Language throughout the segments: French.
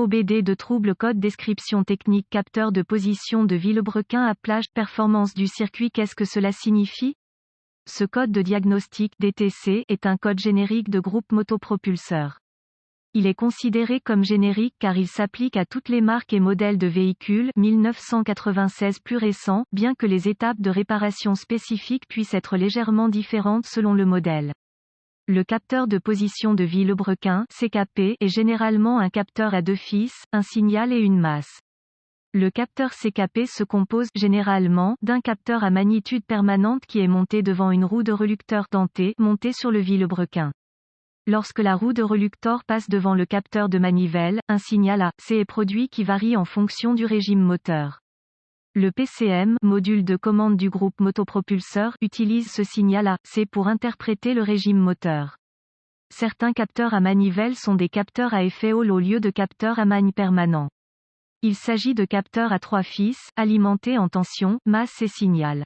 OBD de trouble code description technique capteur de position de Villebrequin à plage performance du circuit. Qu'est-ce que cela signifie? Ce code de diagnostic DTC est un code générique de groupe motopropulseur. Il est considéré comme générique car il s'applique à toutes les marques et modèles de véhicules 1996 plus récents, bien que les étapes de réparation spécifiques puissent être légèrement différentes selon le modèle. Le capteur de position de Villebrequin (CKP) est généralement un capteur à deux fils, un signal et une masse. Le capteur CKP se compose, généralement, d'un capteur à magnitude permanente qui est monté devant une roue de relucteur dentée, montée sur le Villebrequin. Lorsque la roue de relucteur passe devant le capteur de manivelle, un signal AC est produit qui varie en fonction du régime moteur. Le PCM, module de commande du groupe motopropulseur, utilise ce signal AC pour interpréter le régime moteur. Certains capteurs à manivelle sont des capteurs à effet Hall au lieu de capteurs à magne permanent. Il s'agit de capteurs à trois fils, alimentés en tension, masse et signal.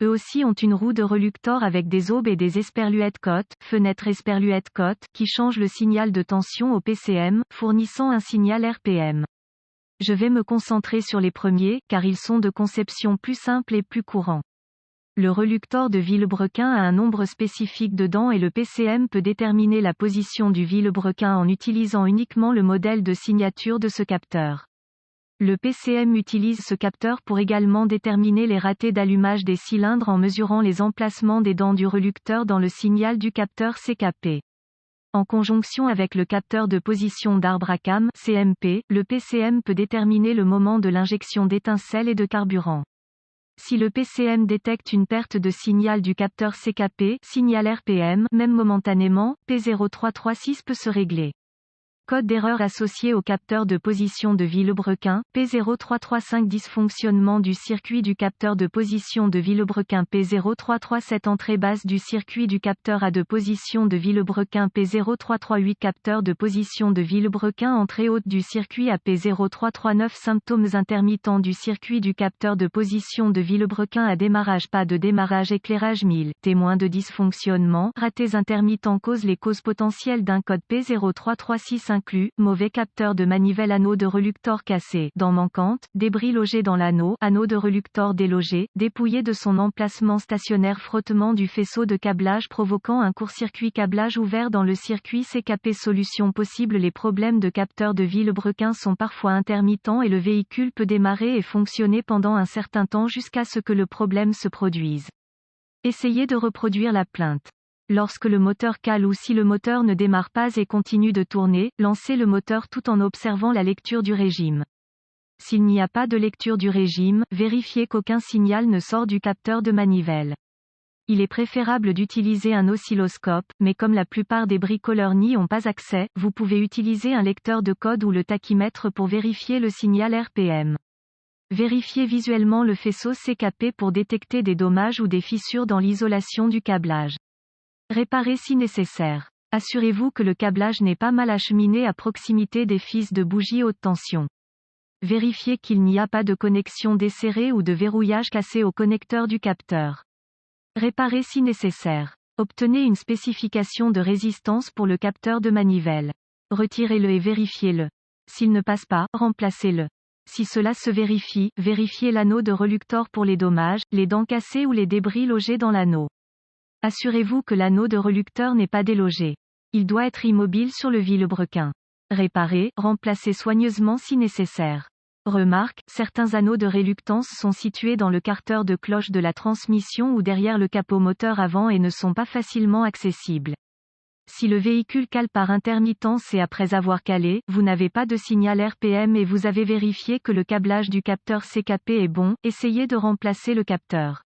Eux aussi ont une roue de relucteur avec des aubes et des esperluettes cotes, fenêtres esperluettes cotes, qui changent le signal de tension au PCM, fournissant un signal RPM. Je vais me concentrer sur les premiers, car ils sont de conception plus simple et plus courant. Le relucteur de Villebrequin a un nombre spécifique de dents et le PCM peut déterminer la position du Villebrequin en utilisant uniquement le modèle de signature de ce capteur. Le PCM utilise ce capteur pour également déterminer les ratés d'allumage des cylindres en mesurant les emplacements des dents du relucteur dans le signal du capteur CKP. En conjonction avec le capteur de position d'arbre à cam (CMP), le PCM peut déterminer le moment de l'injection d'étincelles et de carburant. Si le PCM détecte une perte de signal du capteur CKP, signal RPM, même momentanément, P0336 peut se régler. Code d'erreur associé au capteur de position de Villebrequin, P0335 dysfonctionnement du circuit du capteur de position de Villebrequin P0337 entrée basse du circuit du capteur à de position de Villebrequin P0338 capteur de position de Villebrequin entrée haute du circuit à P0339 symptômes intermittents du circuit du capteur de position de Villebrequin à démarrage pas de démarrage éclairage 1000, témoins de dysfonctionnement, ratés intermittents les causes potentielles d'un code P0336 inclus, mauvais capteur de manivelle anneau de relucteur cassé, dent manquante, débris logés dans l'anneau, anneau de relucteur délogé, dépouillé de son emplacement stationnaire frottement du faisceau de câblage provoquant un court-circuit câblage ouvert dans le circuit CKP solution possible les problèmes de capteur de Villebrequin sont parfois intermittents et le véhicule peut démarrer et fonctionner pendant un certain temps jusqu'à ce que le problème se produise. Essayez de reproduire la plainte. Lorsque le moteur cale ou si le moteur ne démarre pas et continue de tourner, lancez le moteur tout en observant la lecture du régime. S'il n'y a pas de lecture du régime, vérifiez qu'aucun signal ne sort du capteur de manivelle. Il est préférable d'utiliser un oscilloscope, mais comme la plupart des bricoleurs n'y ont pas accès, vous pouvez utiliser un lecteur de code ou le tachymètre pour vérifier le signal RPM. Vérifiez visuellement le faisceau CKP pour détecter des dommages ou des fissures dans l'isolation du câblage. Réparez si nécessaire. Assurez-vous que le câblage n'est pas mal acheminé à proximité des fils de bougie haute tension. Vérifiez qu'il n'y a pas de connexion desserrée ou de verrouillage cassé au connecteur du capteur. Réparez si nécessaire. Obtenez une spécification de résistance pour le capteur de manivelle. Retirez-le et vérifiez-le. S'il ne passe pas, remplacez-le. Si cela se vérifie, vérifiez l'anneau de relucteur pour les dommages, les dents cassées ou les débris logés dans l'anneau. Assurez-vous que l'anneau de relucteur n'est pas délogé. Il doit être immobile sur le Villebrequin. Réparez, remplacez soigneusement si nécessaire. Remarque, certains anneaux de réluctance sont situés dans le carter de cloche de la transmission ou derrière le capot moteur avant et ne sont pas facilement accessibles. Si le véhicule cale par intermittence et après avoir calé, vous n'avez pas de signal RPM et vous avez vérifié que le câblage du capteur CKP est bon, essayez de remplacer le capteur.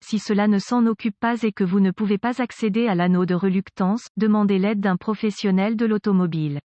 Si cela ne s'en occupe pas et que vous ne pouvez pas accéder à l'anneau de reluctance, demandez l'aide d'un professionnel de l'automobile.